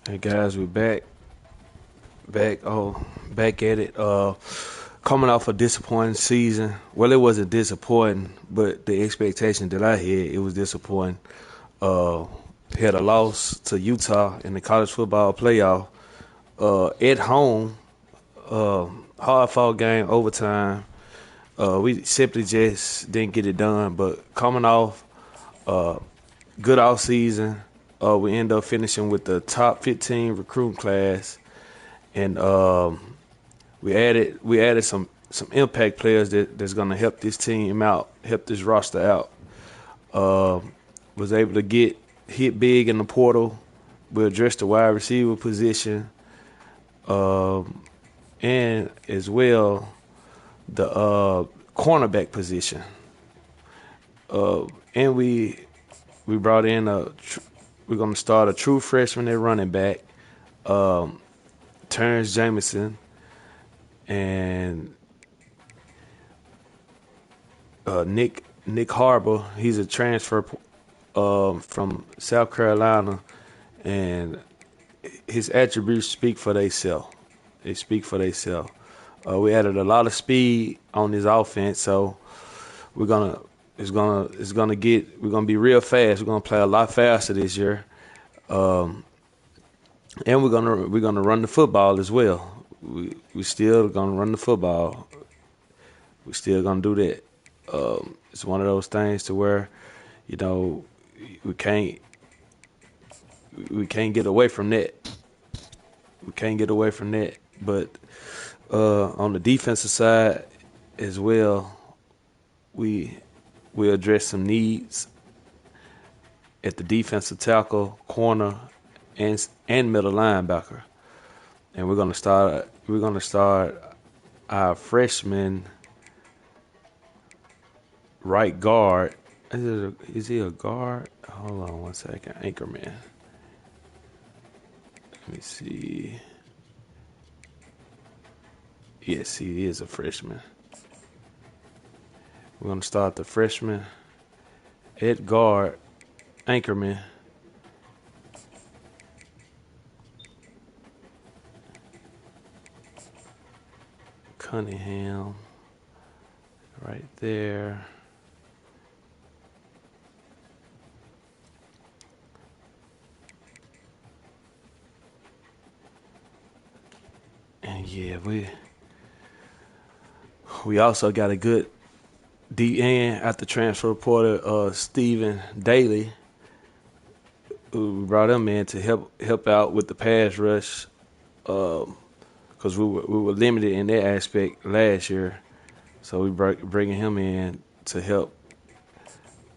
Hey guys, we're back at it. Coming off a disappointing season. Well, it wasn't disappointing, but the expectation that I had, it was disappointing. Uh, had a loss to Utah in the college football playoff. At home, hard fought game, overtime. We simply just didn't get it done. But coming off good off season, we end up finishing with the top 15 recruiting class, and we added some impact players that's going to help this team out, help this roster out. Uh, was able to get hit big in the portal. We addressed the wide receiver position, and as well the cornerback position. And we brought in we're going to start a true freshman at running back, Terrence Jameson, and Nick Harbor. He's a transfer from South Carolina, and his attributes speak for themselves. They speak for themselves. We added a lot of speed on this offense, so we're gonna we're gonna be real fast. We're gonna play a lot faster this year, and we're gonna run the football as well. We still gonna run the football. We still gonna do that. It's one of those things to where, you know, we can't we can't get away from that. We can't get away from that. But on the defensive side as well, we address some needs at the defensive tackle, corner, and middle linebacker. And we're gonna start our freshman right guard. Is he a guard? Hold on one second. Anchorman. Let me see. Yes, he is a freshman. We're gonna start the freshman at guard, Anchorman. Cunningham, right there. And yeah, we also got a good DN at the transfer portal, Stephen Daly. We brought him in to help out with the pass rush, because we were limited in that aspect last year. So bringing him in to help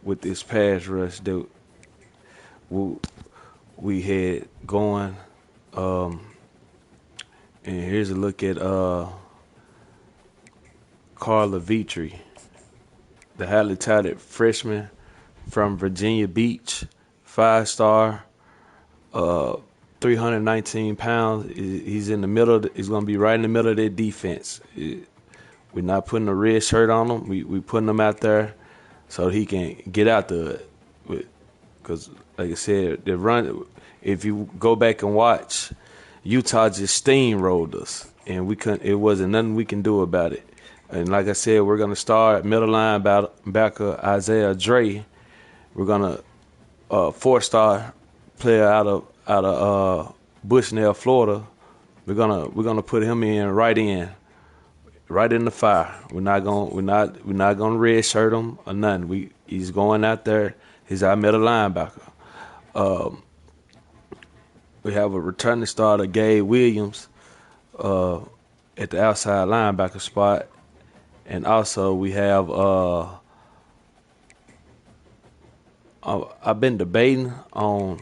with this pass rush that we, we had going. And here's a look at Carla Vitri, the highly touted freshman from Virginia Beach, 5-star, 319 pounds. He's in the middle. He's going to be right in the middle of their defense. We're not putting a red shirt on him. We putting him out there so he can get out there. Because, like I said, the run. If you go back and watch, Utah just steamrolled us, and we couldn't. It wasn't nothing we can do about it. And like I said, we're gonna start middle linebacker Isaiah Dre. We're gonna 4-star player out of Bushnell, Florida. We're gonna put him right in the fire. We're not gonna red shirt him or nothing. He's going out there. He's our middle linebacker. We have a returning starter, Gabe Williams, at the outside linebacker spot, and also we have. I've been debating on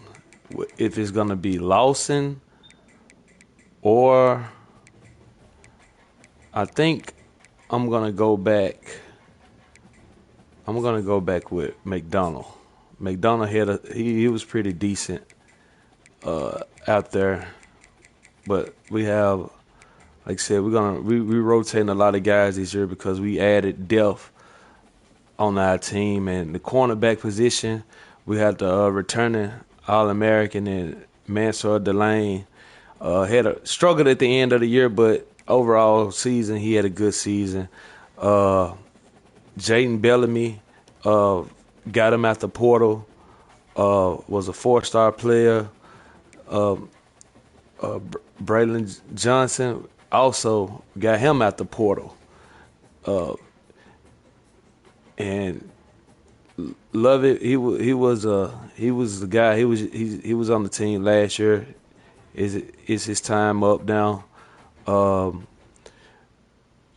if it's gonna be Lawson or I think I'm gonna go back. I'm gonna go back with McDonald. McDonald he was pretty decent out there, but we have, like I said, we rotating a lot of guys this year because we added depth on our team, and the cornerback position we had the returning All American and Mansour Delane had a struggled at the end of the year, but overall season he had a good season. Uh, Jaden Bellamy got him at the portal. Was a 4-star player. Braylon Johnson also got him at the portal. And love it. He was the guy. He was on the team last year. Is his time up now? Um,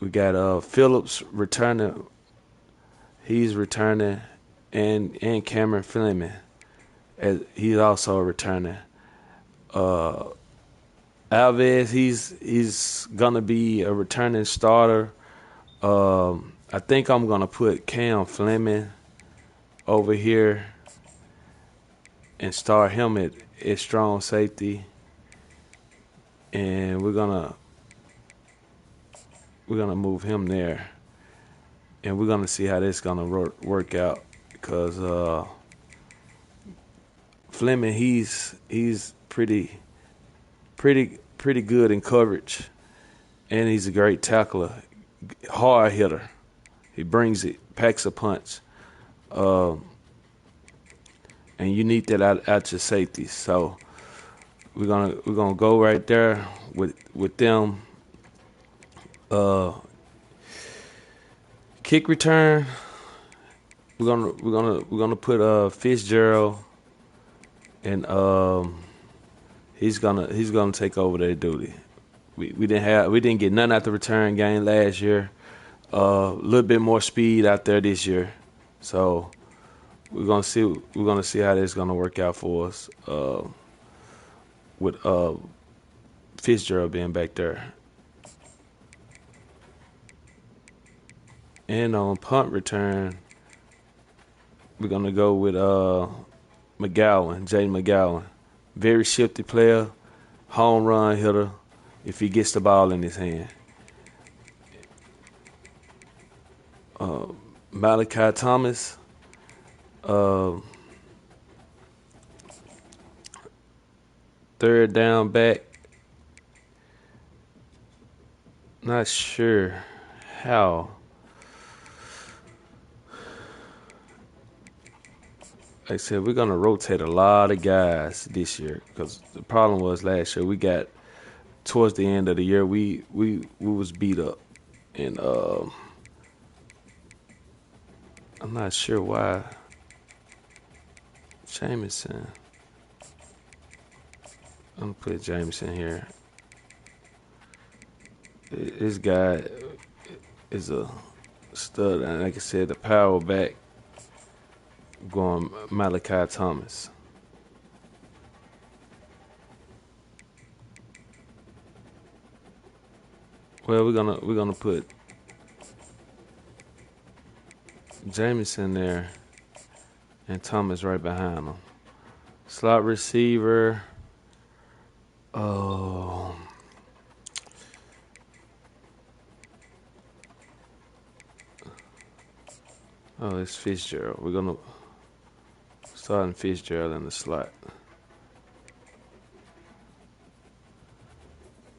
we got Phillips returning. He's returning, and Cameron Fleming, he's also returning. Alves, he's gonna be a returning starter. I think I'm gonna put Cam Fleming over here and start him at strong safety, and we're gonna move him there, and we're gonna see how this gonna work out because Fleming he's pretty good in coverage, and he's a great tackler, hard hitter. He brings it, packs a punch, and you need that out your safety. So we're gonna go right there with them. Uh, Kick return. We're gonna put Fitzgerald, and he's gonna take over that duty. We didn't get none at the return game last year. A little bit more speed out there this year, so we're gonna see how this is gonna work out for us with Fitzgerald being back there. And on punt return, we're gonna go with Jaden McGowan. Very shifty player, home run hitter if he gets the ball in his hand. Malachi Thomas, uh, third down back. Not sure how. Like I said, we're gonna rotate a lot of guys this year because the problem was last year we got towards the end of the year we was beat up, and I'm not sure why Jameson. I'm gonna put Jameson here. This guy is a stud, and like I said, the power back going Malachi Thomas. Well, we're gonna put Jameson there and Thomas right behind him. Slot receiver. Oh, it's Fitzgerald. We're gonna start in Fitzgerald in the slot.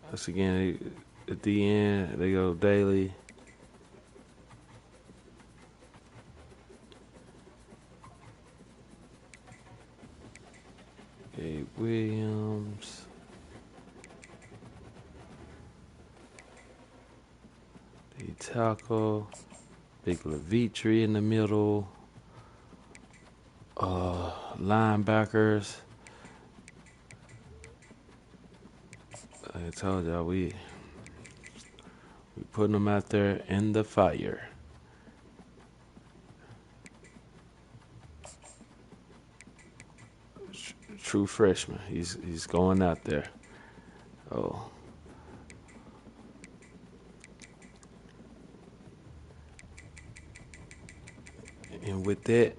That's again at the end. They go Daly. Gabe Williams. D Taco. Big Levitri in the middle. Linebackers. I told y'all we putting them out there in the fire. True freshman. He's going out there. Oh. And with that,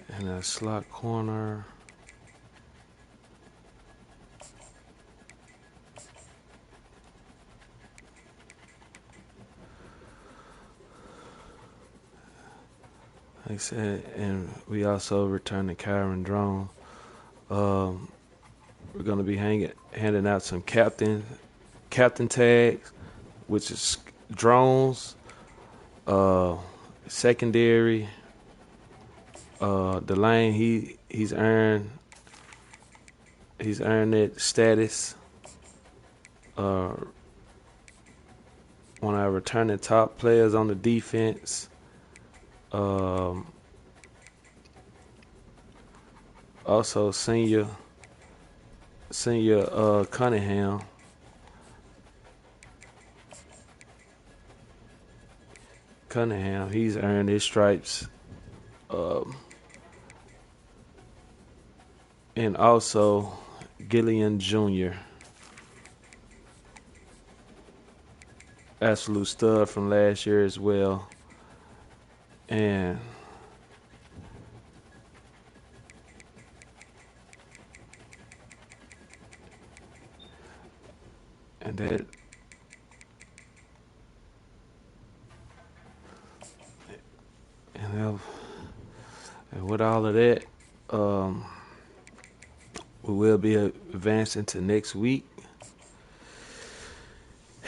and a slot corner. like I said, and we also returned to Kyron Drone. Um, we're gonna be handing out some captain tags, which is drones, uh, secondary. Delane, he's earned that status. Uh, One of our returning top players on the defense. Um, Also senior Cunningham, he's earned his stripes. Um, and also Gillian Jr., absolute stud from last year as well. And and that and, and with all of that, um, we will be advancing to next week.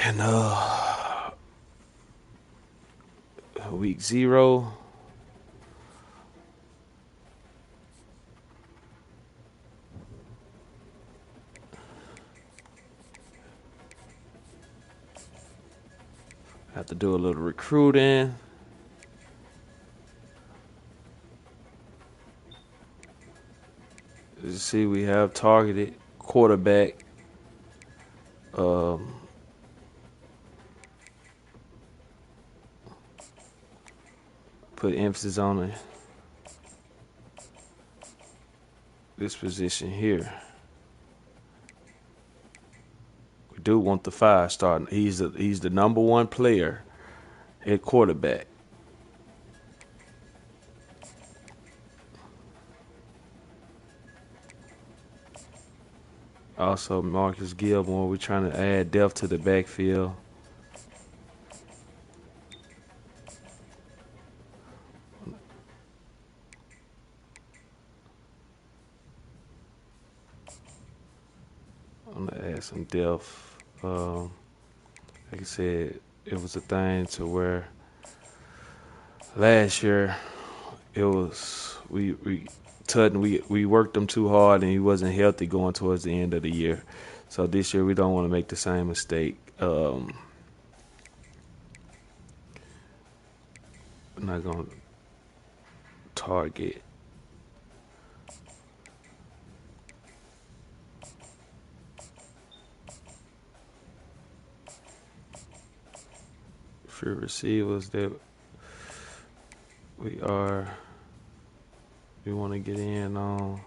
And week 0, have to do a little recruiting. As you see, we have targeted quarterback. Um, put emphasis on this position here. We do want the 5-star. He's the number 1 player at quarterback. Also, Marcus Gilmore, we're trying to add depth to the backfield. I'm gonna add some depth. Like I said, it was a thing to where last year it was we worked him too hard and he wasn't healthy going towards the end of the year. So this year we don't want to make the same mistake. I'm not gonna target. For receivers that we want to get in on.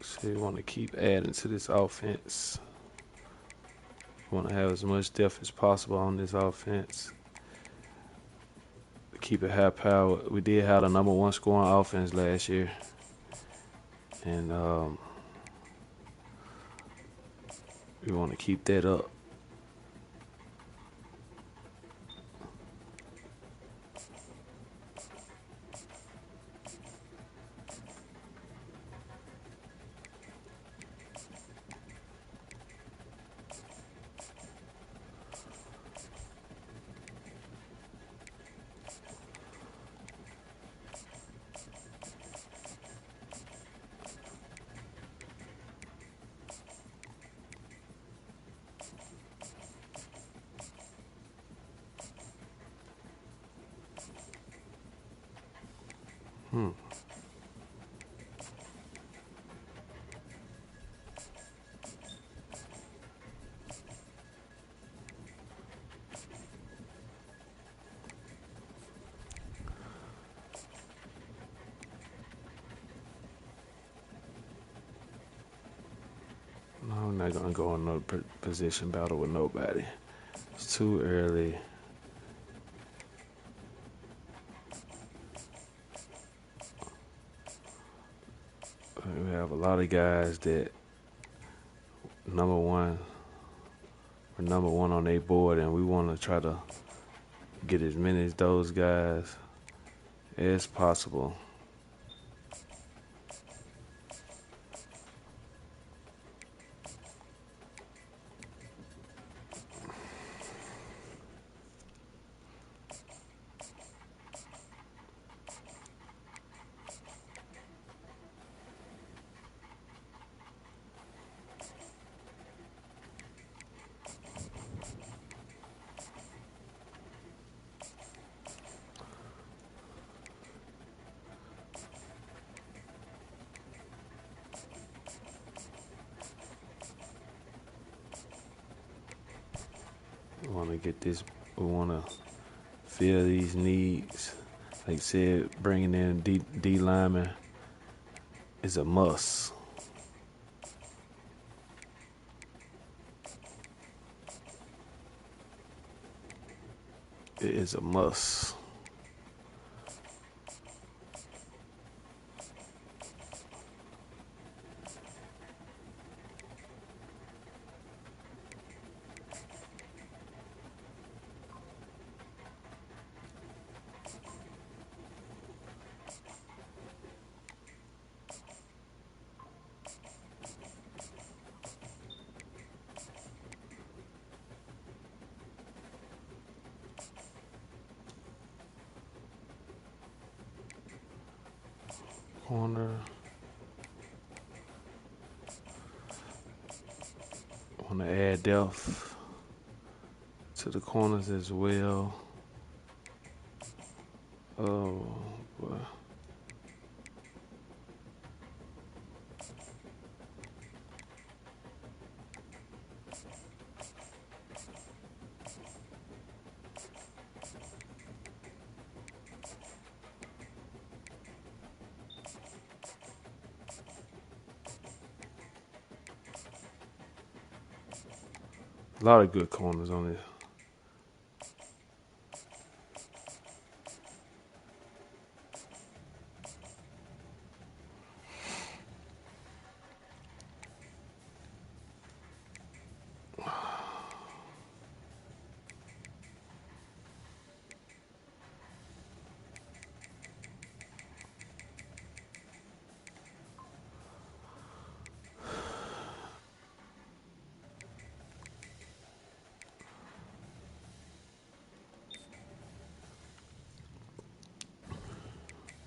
So we want to keep adding to this offense. We want to have as much depth as possible on this offense. Keep it high power. We did have the number 1 scoring offense last year. And we want to keep that up. Hmm. No, I'm not gonna go on no position battle with nobody. It's too early. We have a lot of guys that number 1 We're number one on their board, and we want to try to get as many of those guys as possible. We want to get this. We want to fill these needs. Like I said, bringing in D lineman is a must. It is a must. Corner. Want to add depth to the corners as well. Oh boy. A lot of good corners on this.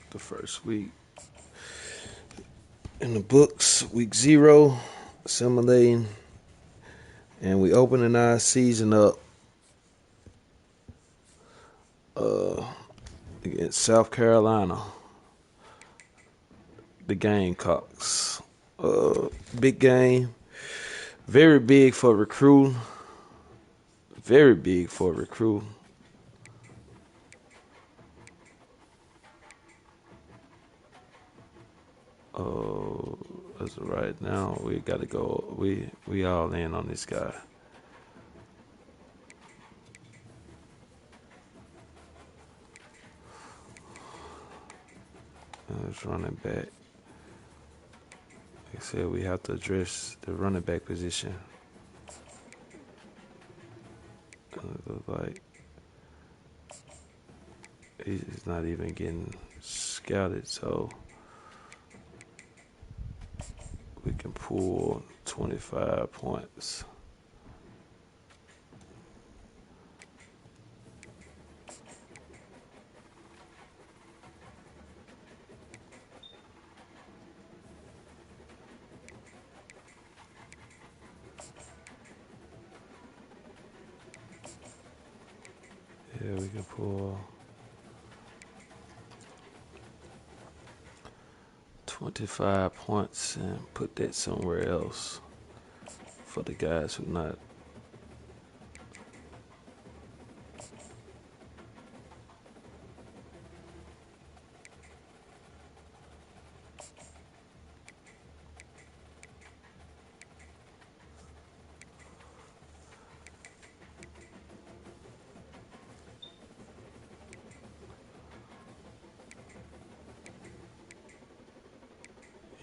The first week in the books, week 0, assimilating, and we opening our season up against South Carolina, the Gamecocks. Big game, very big for recruiting, very big for recruiting. As of right now, we got to go. We all in on this guy. It's running back. Like I said, we have to address the running back position. It looks like he's not even getting scouted, so we can pull 25 points. Yeah, we can pull 25 points and put that somewhere else for the guys who not.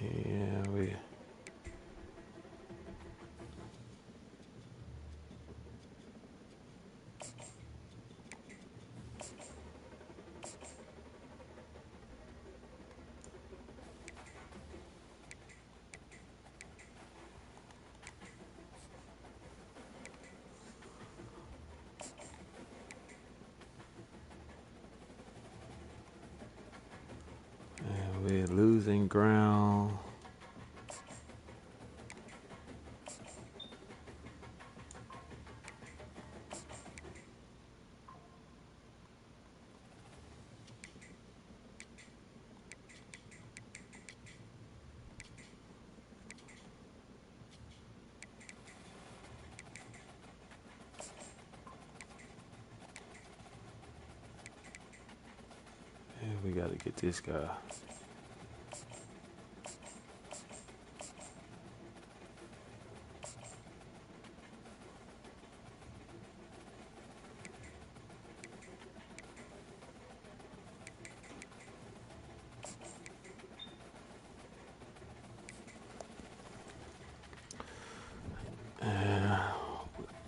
Yeah, and ground. And we got to get this guy.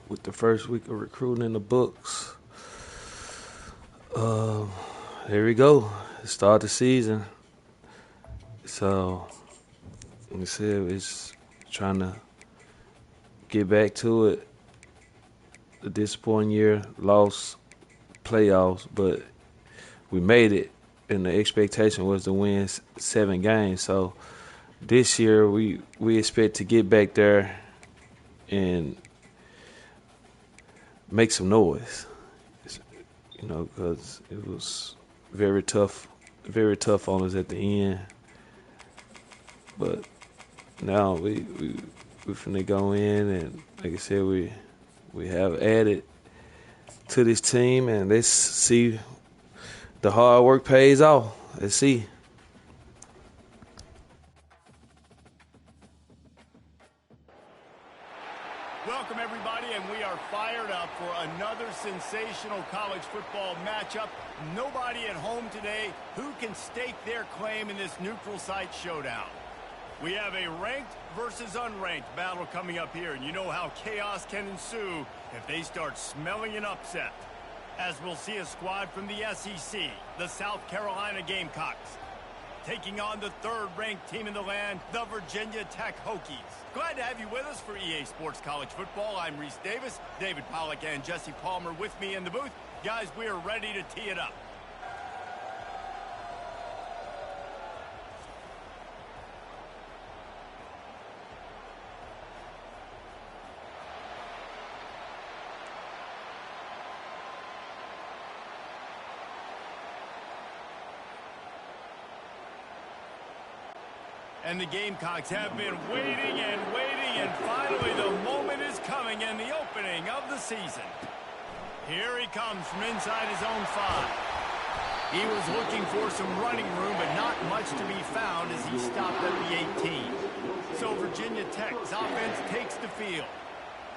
With the first week of recruiting in the books, here we go. Start the season. So, like I said, it's trying to get back to it. The disappointing year, lost playoffs, but we made it, and the expectation was to win 7 games. So this year, we expect to get back there and make some noise, you know, because it was very tough on us at the end. But now we finna go in, and like I said, we have added to this team, and let's see the hard work pays off. Let's see. Welcome, everybody, and we are fired up for another sensational college football matchup. Nobody at home today who can stake their claim in this neutral site showdown. We have a ranked versus unranked battle coming up here, and you know how chaos can ensue if they start smelling an upset. As we'll see a squad from the SEC, the South Carolina Gamecocks, taking on the 3rd-ranked team in the land, the Virginia Tech Hokies. Glad to have you with us for EA Sports College Football. I'm Reese Davis, David Pollack and Jesse Palmer with me in the booth. Guys, we are ready to tee it up. And the Gamecocks have been waiting, and finally the moment is coming and the opening of the season. Here he comes from inside his own 5. He was looking for some running room, but not much to be found as he stopped at the 18. So Virginia Tech's offense takes the field.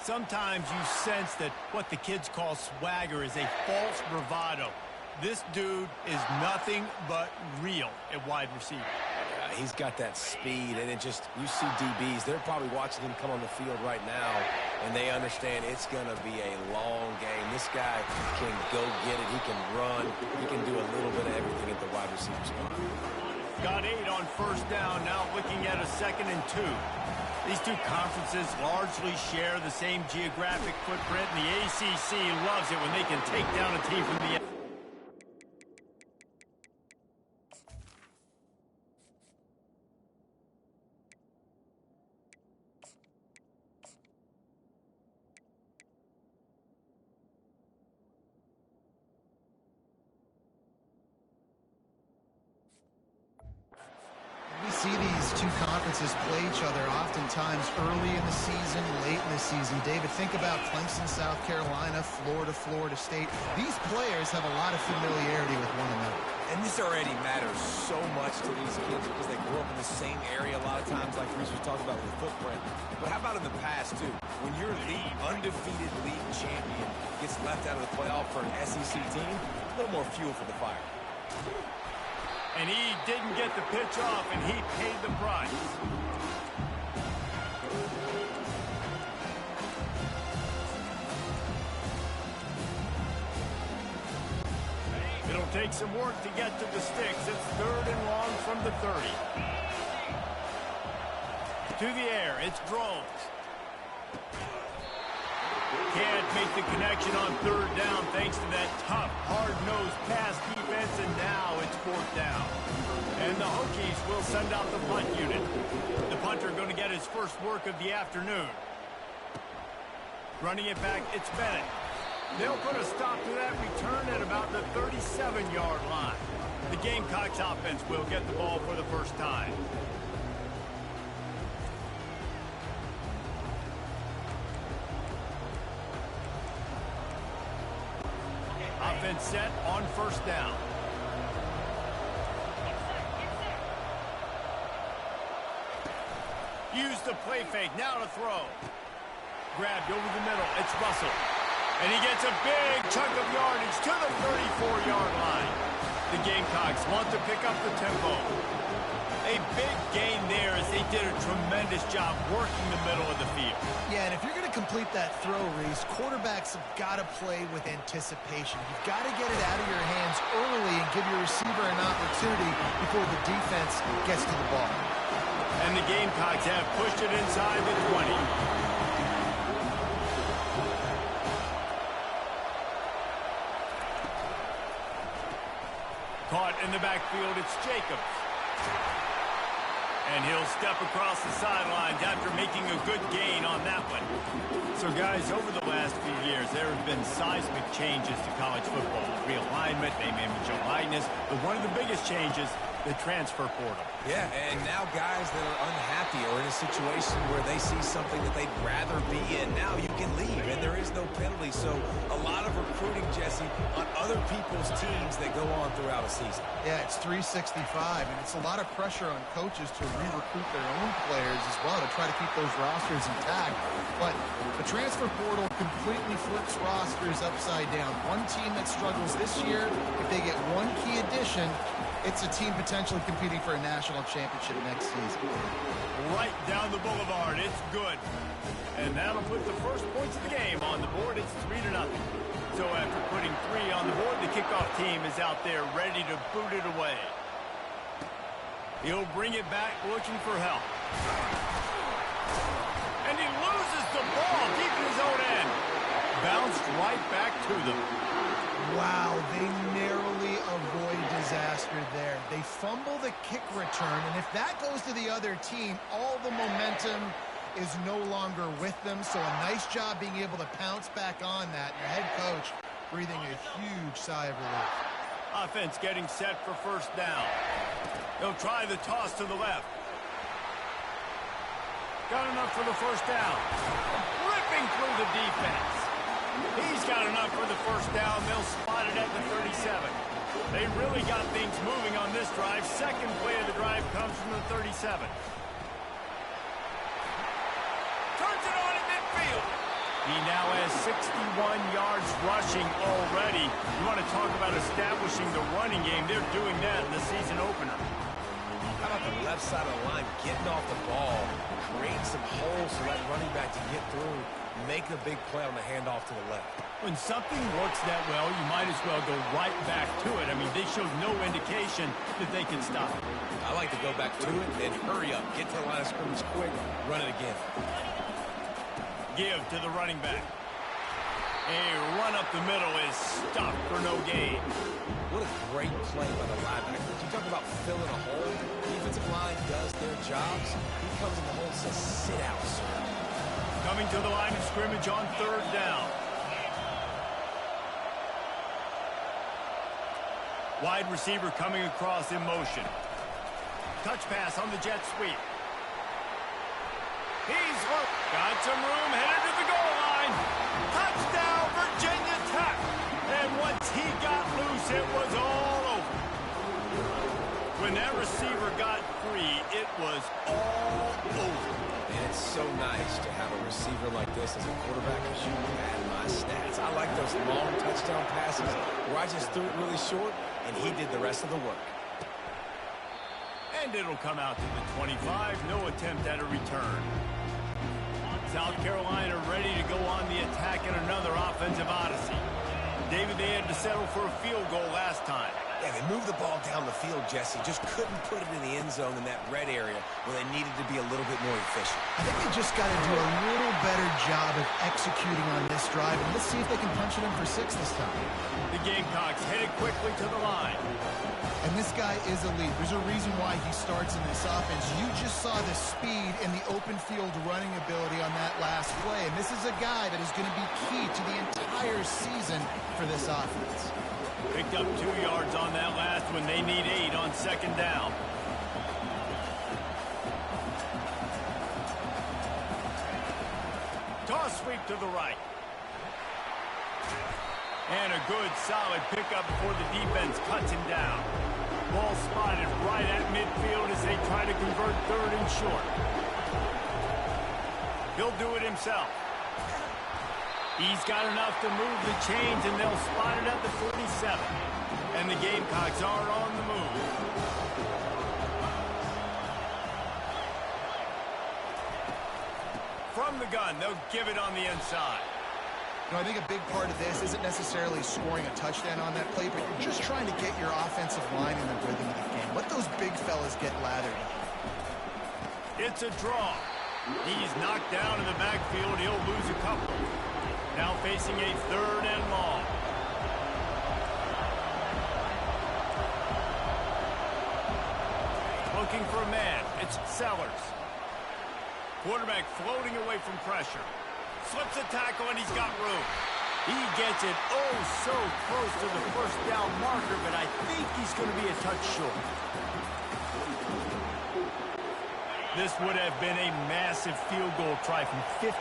Sometimes you sense that what the kids call swagger is a false bravado. This dude is nothing but real at wide receiver. He's got that speed, and you see DBs, they're probably watching him come on the field right now, and they understand it's going to be a long game. This guy can go get it. He can run. He can do a little bit of everything at the wide receiver spot. Got 8 on first down, now looking at a 2nd and 2. These two conferences largely share the same geographic footprint, and the ACC loves it when they can take down a team from the see these two conferences play each other oftentimes early in the season, late in the season. David, think about Clemson, South Carolina, Florida State. These players have a lot of familiarity with one another. And this already matters so much to these kids because they grew up in the same area a lot of times, like Reese was talking about with footprint. But how about in the past, too? When your undefeated league champion gets left out of the playoff for an SEC team, a little more fuel for the fire. And he didn't get the pitch off, and he paid the price. It'll take some work to get to the sticks. It's 3rd and long from the 30. To the air, it's Drones. can't make the connection on third down thanks to that tough, hard-nosed pass defense, and now it's fourth down. And the Hokies will send out the punt unit. The punter going to get his first work of the afternoon. Running it back, it's Bennett. They'll put a stop to that return at about the 37-yard line. The Gamecocks offense will get the ball for the first time. Offense set on first down. Use the play fake, now to throw. Grabbed over the middle, it's Russell. And he gets a big chunk of yardage to the 34-yard line. The Gamecocks want to pick up the tempo. A big gain there as they did a tremendous job working the middle of the field. Yeah, and if you're going to complete that throw, Reese, quarterbacks have got to play with anticipation. You've got to get it out of your hands early and give your receiver an opportunity before the defense gets to the ball. And the Gamecocks have pushed it inside the 20. Caught in the backfield, it's Jacobs. And he'll step across the sidelines after making a good gain on that one. So, guys, over the last few years, there have been seismic changes to college football. Realignment, name, image, and likeness. But one of the biggest changes, the transfer portal. Yeah, and now guys that are unhappy or in a situation where they see something that they'd rather be in, now you can leave, and there is no penalty. So a lot of recruiting, Jesse, on other people's teams that go on throughout a season. Yeah, it's 365, and it's a lot of pressure on coaches to re-recruit their own players as well to try to keep those rosters intact. But the transfer portal completely flips rosters upside down. One team that struggles this year, if they get one key addition, it's a team potentially competing for a national championship next season. Right down the boulevard, it's good. And that'll put the first points of the game on the board. It's 3-0. So after putting 3 on the board, the kickoff team is out there ready to boot it away. He'll bring it back looking for help. And he loses the ball deep in his own end. Bounced right back to them. Wow, they narrowly avoid disaster there. They fumble the kick return, and if that goes to the other team, all the momentum is no longer with them. So a nice job being able to pounce back on that. Your head coach breathing a huge sigh of relief. Offense getting set for first down. They'll try the toss to the left. Got enough for the first down. Ripping through the defense. He's got enough for the first down. They'll spot it at the 37. They really got things moving on this drive. Second play of the drive comes from the 37. Turns it on at midfield. He now has 61 yards rushing already. You want to talk about establishing the running game. They're doing that in the season opener. How about the left side of the line getting off the ball, creating some holes for that running back to get through, make a big play on the handoff to the left. When something works that well, you might as well go right back to it. I mean, they showed no indication that they can stop it. I like to go back to it and hurry up, get to the line of scrimmage quick, run it again. Give to the running back. A run up the middle is stopped for no gain. What a great play by the linebacker. You talk about filling a hole. Defensive line does their jobs. He comes in the hole and says, sit out, sir. Coming to the line of scrimmage on third down. Wide receiver coming across in motion. Touch pass on the jet sweep. He's got some room, headed to the goal line. Touchdown, Virginia Tech. And once he got loose, it was all over. When that receiver got free, it was all over. And it's so nice to have a receiver like this as a quarterback because you had my stats. I like those long touchdown passes where I just threw it really short and he did the rest of the work. And it'll come out to the 25. No attempt at a return. South Carolina ready to go on the attack in another offensive odyssey. David, they had to settle for a field goal last time. Yeah, they moved the ball down the field, Jesse. Just couldn't put it in the end zone in that red area where they needed to be a little bit more efficient. I think they just got to do a little better job of executing on this drive. And let's see if they can punch it in for 6 this time. The Gamecocks headed quickly to the line. And this guy is elite. There's a reason why he starts in this offense. You just saw the speed and the open field running ability on that last play. And this is a guy that is going to be key to the entire season for this offense. Picked up 2 yards on that last one. They need 8 on second down. Toss sweep to the right. And a good, solid pickup before the defense cuts him down. Ball spotted right at midfield as they try to convert 3rd and short. He'll do it himself. He's got enough to move the chains, and they'll spot it at the 47. And the Gamecocks are on the move. From the gun, they'll give it on the inside. You know, I think a big part of this isn't necessarily scoring a touchdown on that play, but you're just trying to get your offensive line in the rhythm of the game. Let those big fellas get lathered. It's a draw. He's knocked down in the backfield. He'll lose a couple. Now facing a 3rd and long. Looking for a man. It's Sellers. Quarterback floating away from pressure. Slips a tackle, and he's got room. He gets it so close to the 1st down marker, but I think he's going to be a touch short. This would have been a massive field goal try from 55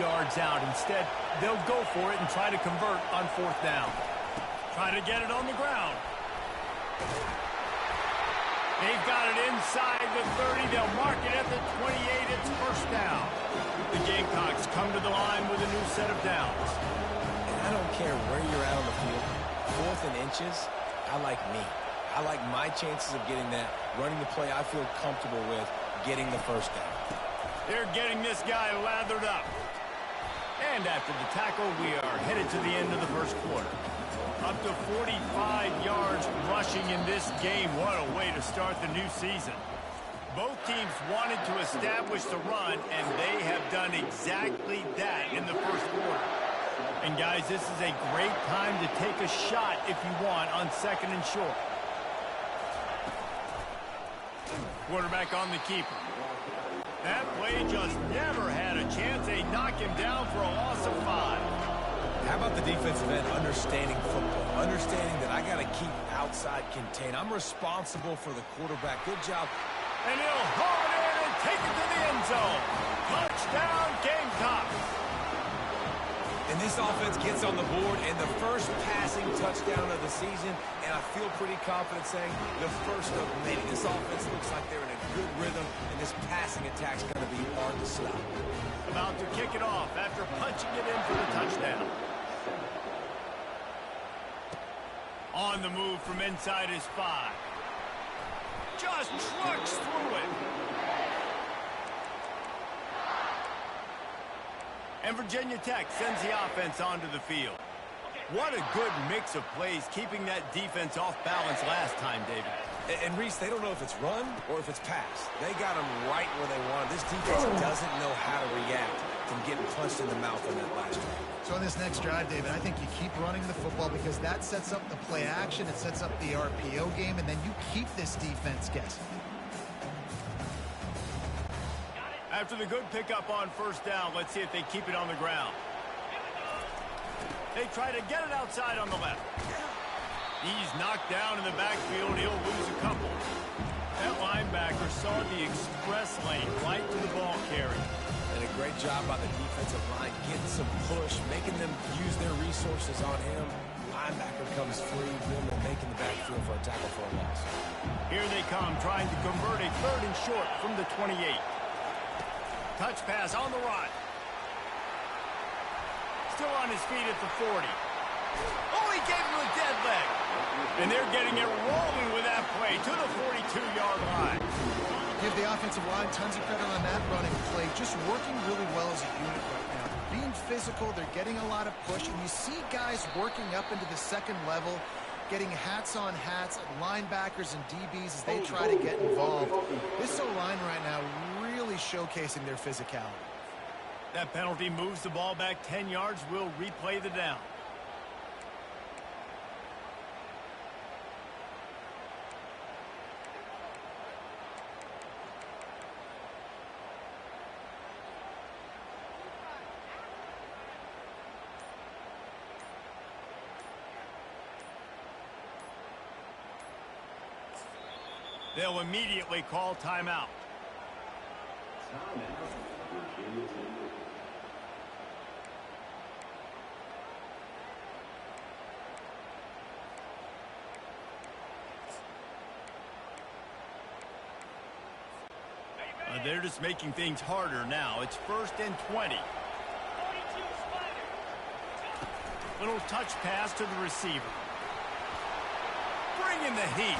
yards out. Instead, they'll go for it and try to convert on 4th down. Try to get it on the ground. They've got it inside the 30. They'll mark it at the 28. It's 1st down. The Gamecocks come to the line with a new set of downs. And I don't care where you're at on the field. 4th and inches, I like me. I like my chances of getting that, running the play I feel comfortable with, getting the 1st down. They're getting this guy lathered up. And after the tackle, we are headed to the end of the 1st quarter. Up to 45 yards rushing in this game. What a way to start the new season. Both teams wanted to establish the run, and they have done exactly that in the 1st quarter. And guys, this is a great time to take a shot if you want on 2nd and short. Quarterback on the keeper. That play just never had a chance. They knock him down for a loss of 5. How about the defensive end understanding football, understanding that I got to keep outside contained. I'm responsible for the quarterback. Good job. And he'll haul it in and take it to the end zone. Touchdown, Gamecocks. And this offense gets on the board and the first passing touchdown of the season, and I feel pretty confident saying the first of many. This offense looks like they're in a good rhythm, and this passing attack's going to be hard to stop. About to kick it off after punching it in for the touchdown. On the move from inside his 5. Just trucks through it. And Virginia Tech sends the offense onto the field. What a good mix of plays, keeping that defense off balance last time, David. And Reese, they don't know if it's run or if it's pass. They got them right where they want them. This defense doesn't know how to react from getting punched in the mouth on that last drive. So on this next drive, David, I think you keep running the football because that sets up the play action, it sets up the RPO game, and then you keep this defense guessing. After the good pickup on 1st down, let's see if they keep it on the ground. They try to get it outside on the left. He's knocked down in the backfield. He'll lose a couple. That linebacker saw the express lane right to the ball carrier. And a great job by the defensive line, getting some push, making them use their resources on him. Linebacker comes free, boom, and making the backfield for a tackle for a loss. Here they come, trying to convert a 3rd and short from the 28. Touch pass on the run. Still on his feet at the 40. Oh, he gave him a dead leg. And they're getting it rolling with that play to the 42-yard line. Give the offensive line tons of credit on that running play. Just working really well as a unit right now. Being physical, they're getting a lot of push. And you see guys working up into the 2nd level. getting hats on hats, linebackers and DBs as they try to get involved. This O-line right now really showcasing their physicality. That penalty moves the ball back 10 yards. We'll replay the down. They'll immediately call timeout. They're just making things harder now. It's 1st and 20. Little touch pass to the receiver. Bring in the heat.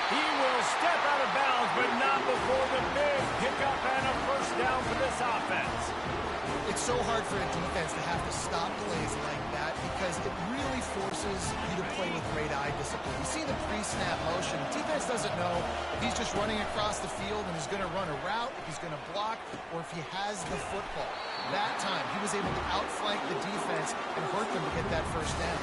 He will step out of bounds, but not before the big pickup and a first down for this offense. It's so hard for a defense to have to stop plays like that because it really forces you to play with great eye discipline. You see the pre-snap motion. Defense doesn't know if he's just running across the field and he's going to run a route, if he's going to block, or if he has the football. That time, he was able to outflank the defense and hurt them to get that first down.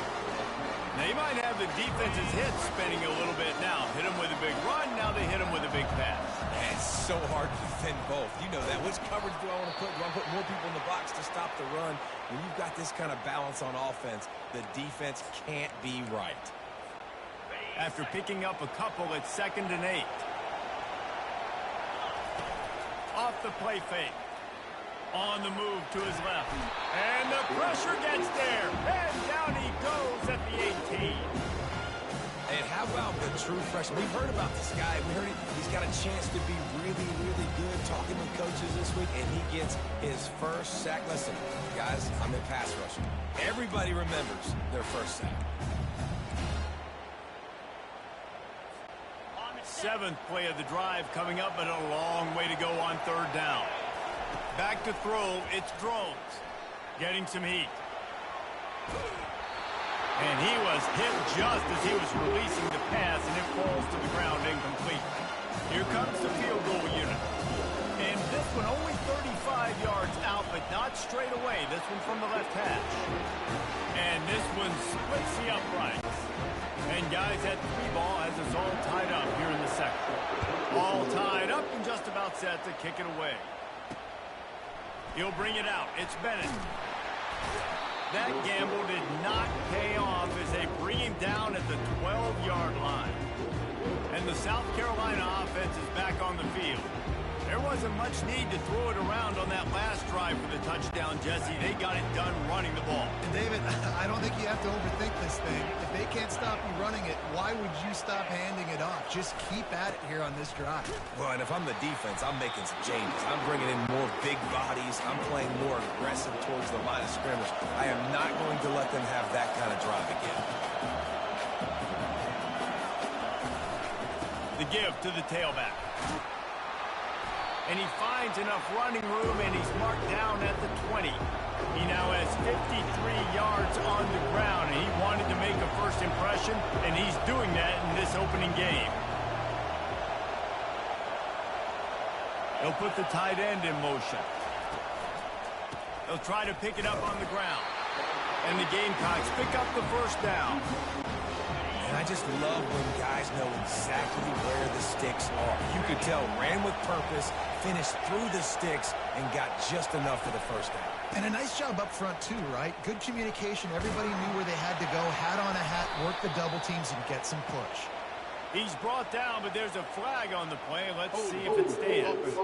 Now, you might have the defense's head spinning a little bit now. Hit him with a big run, now they hit him with a big pass. Man, it's so hard to defend both. You know that. Which coverage do I want to put? Do I put more people in the box to stop the run? When you've got this kind of balance on offense, the defense can't be right. After picking up a couple, it's 2nd and 8. Off the play fake. On the move to his left. And the pressure gets there. And down he goes at the 18. And how about the true freshman? We've heard about this guy. We heard he's got a chance to be really, really good talking with coaches this week, and he gets his first sack. Listen, guys, I'm in pass rushing. Everybody remembers their first sack. 7th play of the drive coming up, but a long way to go on 3rd down. Back to throw, it's Drones. Getting some heat. And he was hit just as he was releasing the pass, and it falls to the ground incomplete. Here comes the field goal unit. And this one only 35 yards out, but not straight away. This one from the left hash. And this one splits the uprights. And guys, that 3-ball has us all tied up here in the 2nd. All tied up and just about set to kick it away. He'll bring it out. It's Bennett. That gamble did not pay off as they bring him down at the 12-yard line. And the South Carolina offense is back on the field. There wasn't much need to throw it around on that last drive for the touchdown, Jesse. They got it done running the ball. And David, I don't think you have to overthink this thing. If they can't stop you running it, why would you stop handing it off? Just keep at it here on this drive. Well, and if I'm the defense, I'm making some changes. I'm bringing in more big bodies. I'm playing more aggressive towards the line of scrimmage. I am not going to let them have that kind of drive again. The give to the tailback. And he finds enough running room, and he's marked down at the 20. He now has 53 yards on the ground, and he wanted to make a first impression, and he's doing that in this opening game. He'll put the tight end in motion. They'll try to pick it up on the ground. And the Gamecocks pick up the first down. And I just love when guys know exactly where the sticks are. You could tell, ran with purpose, finished through the sticks, and got just enough for the first down. And a nice job up front, too, right? Good communication. Everybody knew where they had to go. Hat on a hat, work the double teams, and get some push. He's brought down, but there's a flag on the play. Let's see if it stands.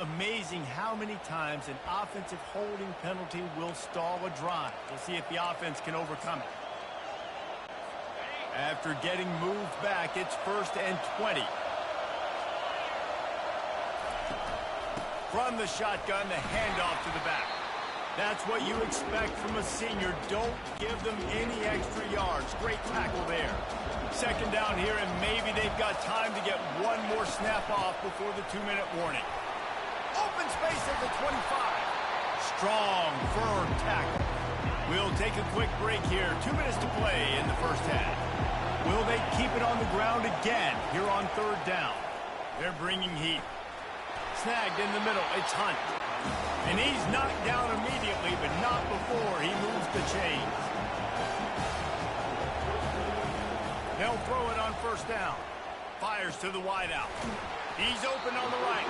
Amazing how many times an offensive holding penalty will stall a drive. We'll see if the offense can overcome it. After getting moved back, it's 1st and 20. From the shotgun, the handoff to the back. That's what you expect from a senior. Don't give them any extra yards. Great tackle there. 2nd down here, and maybe they've got time to get one more snap off before the 2-minute warning. Open space at the 25. Strong, firm tackle. We'll take a quick break here. 2 minutes to play in the first half. Will they keep it on the ground again here on third down? They're bringing heat. Snagged in the middle. It's Hunt. And he's knocked down immediately, but not before he moves the chains. They'll throw it on first down. Fires to the wideout. He's open on the right.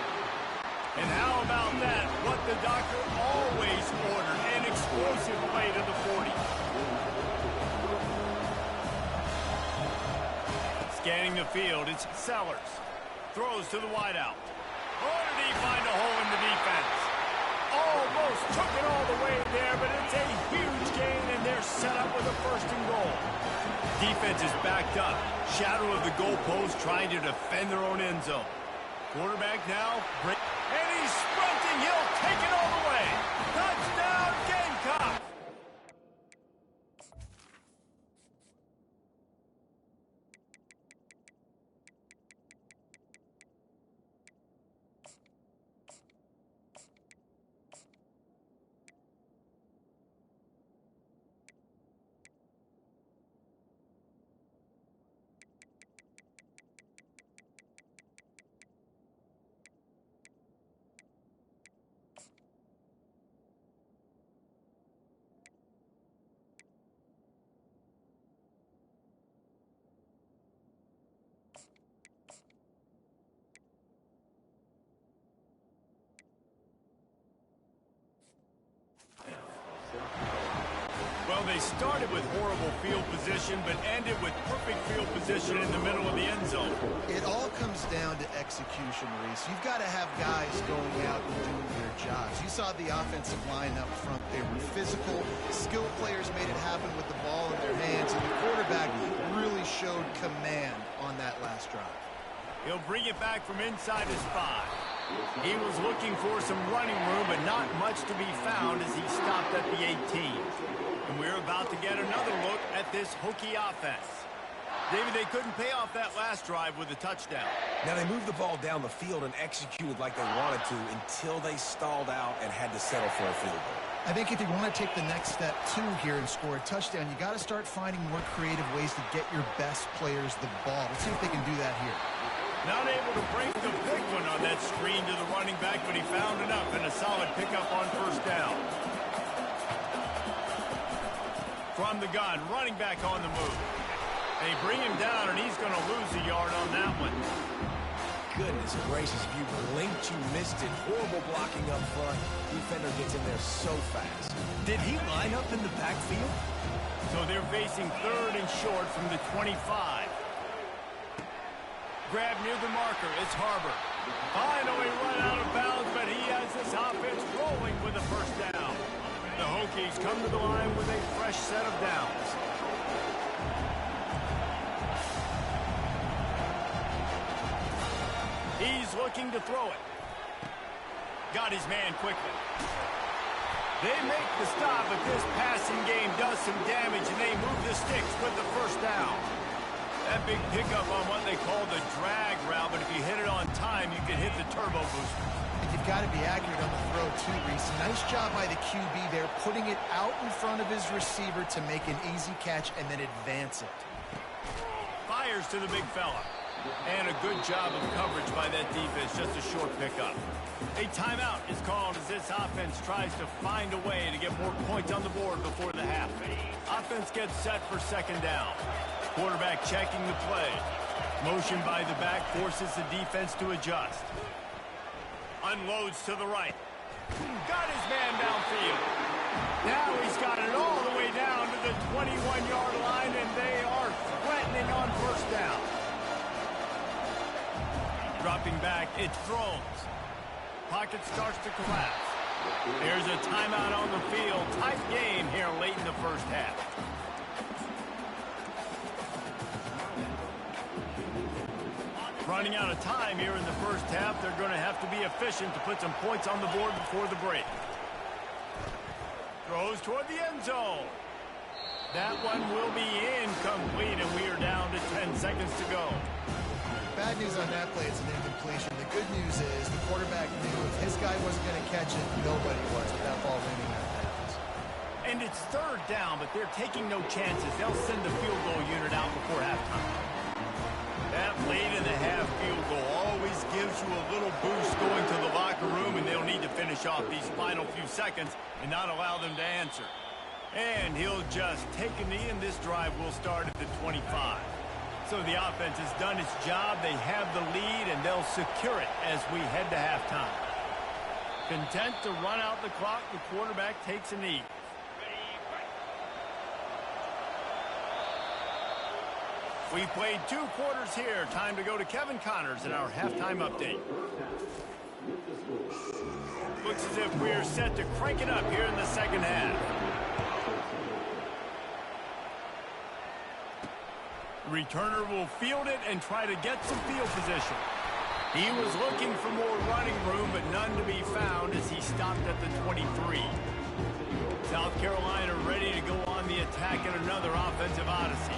And how about that? What the doctor always ordered. An explosive play to the 40. Scanning the field, it's Sellers. Throws to the wideout. Oh, did he find a hole in the defense? Almost took it all the way there, but it's a huge gain, and they're set up with a first and goal. Defense is backed up. Shadow of the goalpost trying to defend their own end zone. Quarterback now. And he's sprinting. He'll take it all the way. Touchdown, Gamecock. Well, they started with horrible field position, but ended with perfect field position in the middle of the end zone. It all comes down to execution, Reese. You've got to have guys going out and doing their jobs. You saw the offensive line up front. They were physical. Skilled players made it happen with the ball in their hands, and the quarterback really showed command on that last drive. He'll bring it back from inside his 5. He was looking for some running room, but not much to be found as he stopped at the 18. And we're about to get another look at this Hokie offense. David, they couldn't pay off that last drive with a touchdown. Now, they moved the ball down the field and executed like they wanted to until they stalled out and had to settle for a field goal. I think if you want to take the next step, too, here and score a touchdown, you got to start finding more creative ways to get your best players the ball. Let's see if they can do that here. Not able to break the big one on that screen to the running back, but he found enough and a solid pickup on first down. From the gun, running back on the move. They bring him down, and he's going to lose a yard on that one. Goodness gracious, if you blinked, you missed it. Horrible blocking up front. Defender gets in there so fast. Did he line up in the backfield? So they're facing third and short from the 25. Grab near the marker. It's Harbor. Finally run out of bounds, but he has this offense rolling with a first down. The Hokies come to the line with a fresh set of downs. He's looking to throw it. Got his man quickly. They make the stop, but this passing game does some damage, and they move the sticks with the first down. That big pickup on what they call the drag route, but if you hit it on time, you can hit the turbo booster. And you've got to be accurate on the throw, too, Reese. Nice job by the QB there, putting it out in front of his receiver to make an easy catch and then advance it. Fires to the big fella. And a good job of coverage by that defense, just a short pickup. A timeout is called as this offense tries to find a way to get more points on the board before the half. Offense gets set for second down. Quarterback checking the play. Motion by the back forces the defense to adjust. Unloads to the right. Got his man downfield. Now he's got it all the way down to the 21-yard line, and they are threatening on first down. Dropping back, it's throws. Pocket starts to collapse. There's a timeout on the field. Tight game here late in the first half. Running out of time here in the first half. They're going to have to be efficient to put some points on the board before the break. Throws toward the end zone. That one will be incomplete, and we are down to 10 seconds to go. Bad news on that play, it's an incompletion. The good news is the quarterback knew if his guy wasn't going to catch it, nobody was with that ball leaning out of bounds. And it's third down, but they're taking no chances. They'll send the field goal unit out before halftime. That late in the half field goal always gives you a little boost going to the locker room, and they'll need to finish off these final few seconds and not allow them to answer. And he'll just take a knee, and this drive will start at the 25. So the offense has done its job. They have the lead, and they'll secure it as we head to halftime. Content to run out the clock, the quarterback takes a knee. We played 2 quarters here. Time to go to Kevin Connors in our halftime update. Looks as if we're set to crank it up here in the second half. The returner will field it and try to get some field position. He was looking for more running room, but none to be found as he stopped at the 23. South Carolina ready to go on the attack in another offensive odyssey.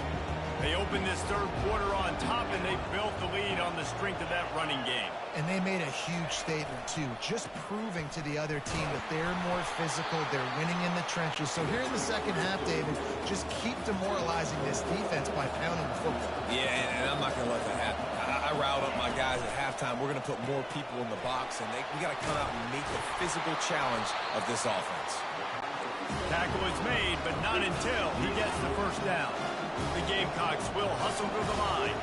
They opened this third quarter on top, and they built the lead on the strength of that running game. And they made a huge statement, too, just proving to the other team that they're more physical, they're winning in the trenches. So here in the second half, David, just keep demoralizing this defense by pounding the football. Yeah, and I'm not going to let that happen. I riled up my guys at halftime. We're going to put more people in the box, and we got to come out and meet the physical challenge of this offense. Tackle is made, but not until he gets the first down. The Gamecocks will hustle to the line.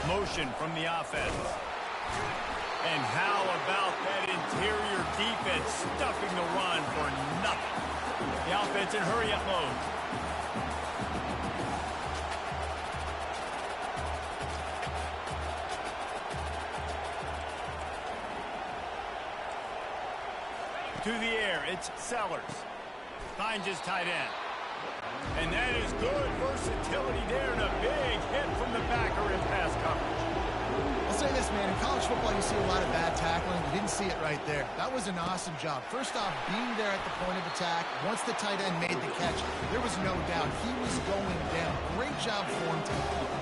Motion from the offense. And how about that interior defense stuffing the run for nothing? The offense in hurry-up mode. To the air, it's Sellers. Finds his tight end. And that is good versatility there, and a big hit from the backer in pass coverage. I'll say this, man. In college football, you see a lot of bad tackling. You didn't see it right there. That was an awesome job. First off, being there at the point of attack. Once the tight end made the catch, there was no doubt he was going down. Great job for him today.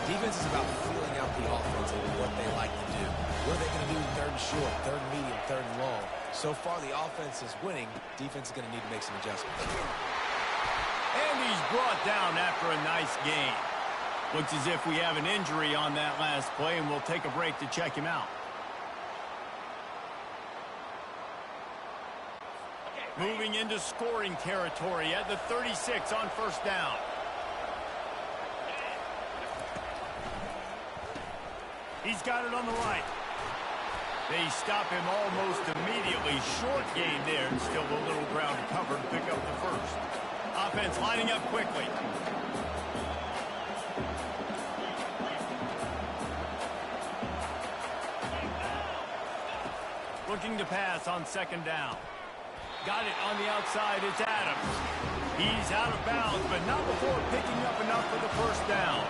Defense is about feeling out the offense and what they like to do. What are they going to do third and short, third and medium, third and long? So far, the offense is winning. Defense is going to need to make some adjustments. And he's brought down after a nice gain. Looks as if we have an injury on that last play, and we'll take a break to check him out. Moving into scoring territory at the 36 on first down. He's got it on the right. They stop him almost immediately. Short gain there, and still a little ground to cover to pick up the first. Offense lining up quickly. Looking to pass on second down. Got it on the outside. It's Adams. He's out of bounds, but not before picking up enough for the first down.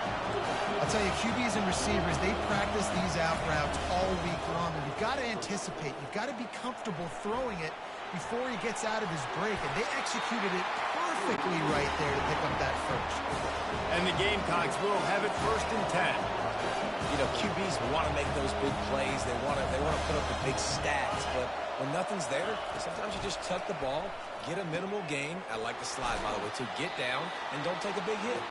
I'll tell you, QBs and receivers, they practice these out routes all week long. And you've got to anticipate. You've got to be comfortable throwing it before he gets out of his break. And they executed it perfectly right there to pick up that first. And the Gamecocks will have it first and 10. You know, QBs want to make those big plays. They want to put up the big stats. But when nothing's there, sometimes you just tuck the ball, get a minimal gain. I like the slide, by the way, to get down and don't take a big hit.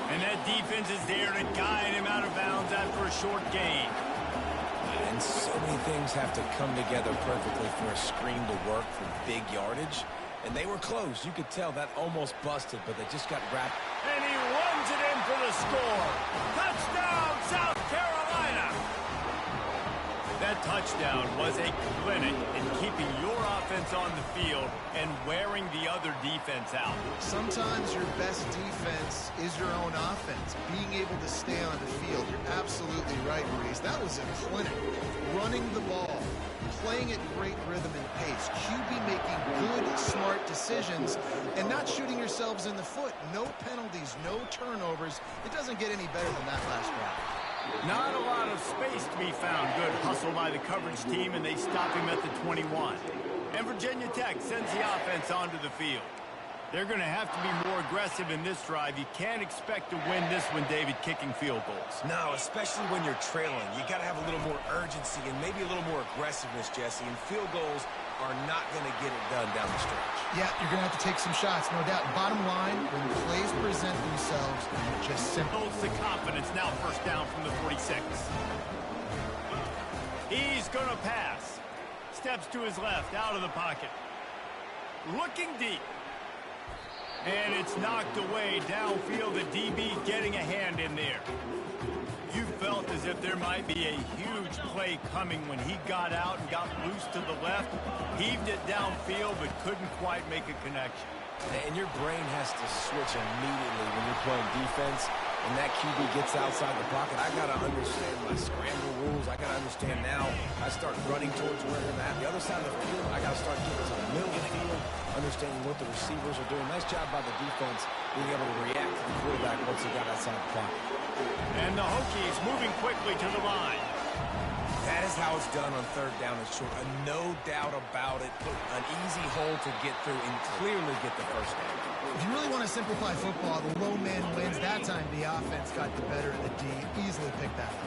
And that defense is there to guide him out of bounds after a short gain. And so many things have to come together perfectly for a screen to work for big yardage. And they were close. You could tell that almost busted, but they just got wrapped. And he runs it in for the score. Touchdown, South Carolina! That touchdown was a clinic in keeping your offense on the field and wearing the other defense out. Sometimes your best defense is your own offense. Being able to stay on the field. You're absolutely right, Reese. That was a clinic. Running the ball, playing at great rhythm and pace. QB making good, smart decisions, and not shooting yourselves in the foot. No penalties, no turnovers. It doesn't get any better than that last drive. Not a lot of space to be found. Good hustle by the coverage team, and they stop him at the 21. And Virginia Tech sends the offense onto the field. They're going to have to be more aggressive in this drive. You can't expect to win this one, David, kicking field goals. No, especially when you're trailing. You got to have a little more urgency and maybe a little more aggressiveness, Jesse. And field goals, are not going to get it done down the stretch. Yeah, you're going to have to take some shots, no doubt. Bottom line, when plays present themselves, just simple. Builds the confidence. Now first down from the 46. He's going to pass. Steps to his left, out of the pocket. Looking deep. And it's knocked away downfield. The DB getting a hand in there. You felt as if there might be a huge play coming when he got out and got loose to the left. Heaved it downfield, but couldn't quite make a connection. And your brain has to switch immediately when you're playing defense and that QB gets outside the pocket. I got to understand my scramble rules. I got to understand now. I start running towards where they're at. The other side of the field, I got to start getting to the middle of the field, understanding what the receivers are doing. Nice job by the defense being able to react to the quarterback once he got outside the pocket. And the Hokies moving quickly to the line. That is how it's done on third down and short. No doubt about it. An easy hole to get through and clearly get the first down. If you really want to simplify football, the low man wins. That time the offense got the better of the D. Easily picked that up.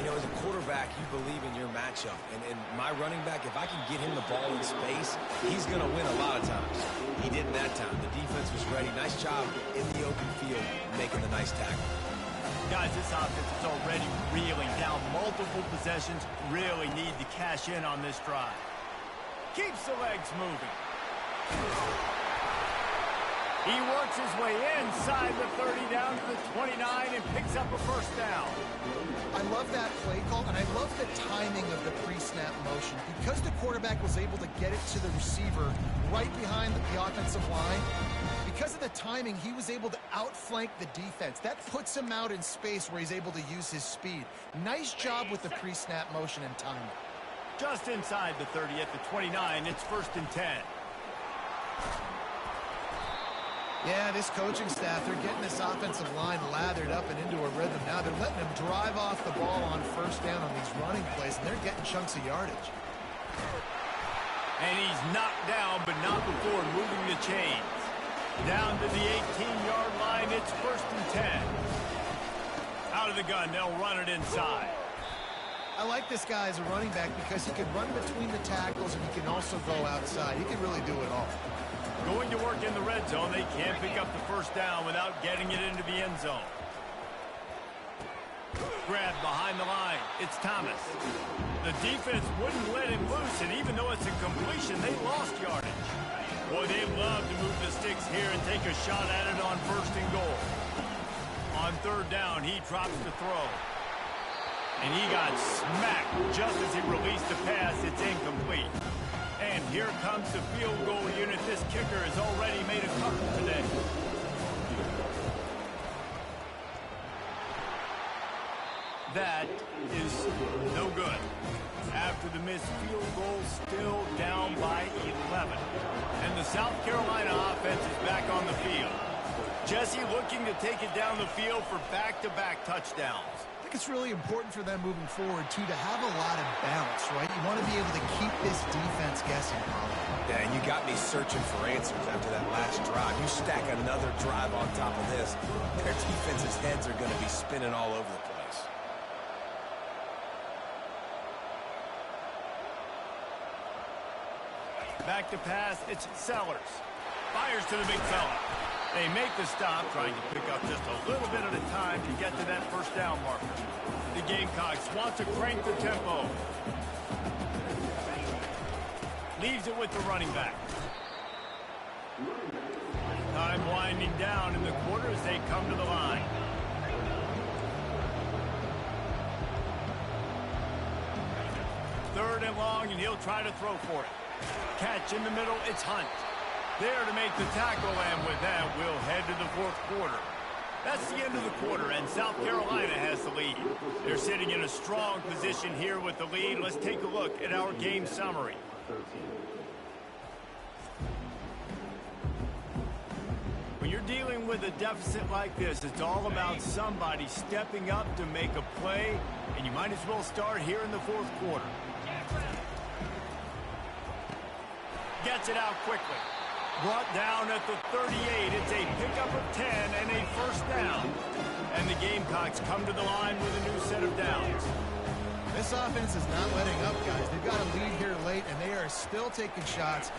You know, as a quarterback, you believe in your matchup. And my running back, if I can get him the ball in space, he's going to win a lot of times. He didn't that time. The defense was ready. Nice job in the open field making the nice tackle. Guys, this offense is already reeling down multiple possessions. Really need to cash in on this drive. Keeps the legs moving. He works his way inside the 30 down to the 29 and picks up a first down. I love that play call, and I love the timing of the pre-snap motion. Because the quarterback was able to get it to the receiver right behind the offensive line, because of the timing, he was able to outflank the defense. That puts him out in space where he's able to use his speed. Nice job with the pre-snap motion and timing. Just inside the 30 at the 29, it's 1st and 10. Yeah, this coaching staff, they're getting this offensive line lathered up and into a rhythm. Now they're letting him drive off the ball on first down on these running plays, and they're getting chunks of yardage. And he's knocked down, but not before moving the chains. Down to the 18-yard line, it's 1st and 10. Out of the gun, they'll run it inside. I like this guy as a running back because he can run between the tackles and he can also go outside. He can really do it all. Going to work in the red zone, they can't pick up the first down without getting it into the end zone. Grabbed behind the line, it's Thomas. The defense wouldn't let him loose, and even though it's a completion, they lost yardage. Boy, they love to move the sticks here and take a shot at it on 1st and goal. On 3rd down, he drops the throw. And he got smacked just as he released the pass. It's incomplete. And here comes the field goal unit. This kicker has already made a couple today. That is no good. After the missed field goal, still down by 11. And the South Carolina offense is back on the field. Jesse looking to take it down the field for back-to-back touchdowns. I think it's really important for them moving forward, too, to have a lot of balance, right? You want to be able to keep this defense guessing, Colin. Yeah, and you got me searching for answers after that last drive. You stack another drive on top of this, their defense's heads are going to be spinning all over the place. Back to pass, it's Sellers. Fires to the big fella. They make the stop, trying to pick up just a little bit at a time to get to that first down marker. The Gamecocks want to crank the tempo. Leaves it with the running back. Time winding down in the quarter as they come to the line. Third and long, and he'll try to throw for it. Catch in the middle, it's Hunt. There to make the tackle, and with that, we'll head to the 4th quarter. That's the end of the quarter, and South Carolina has the lead. They're sitting in a strong position here with the lead. Let's take a look at our game summary. When you're dealing with a deficit like this, it's all about somebody stepping up to make a play, and you might as well start here in the 4th quarter. Gets it out quickly. Brought down at the 38. It's a pickup of 10 and a first down. And the Gamecocks come to the line with a new set of downs. This This offense is not letting up, guys. They've got a lead here late, and they are still taking shots.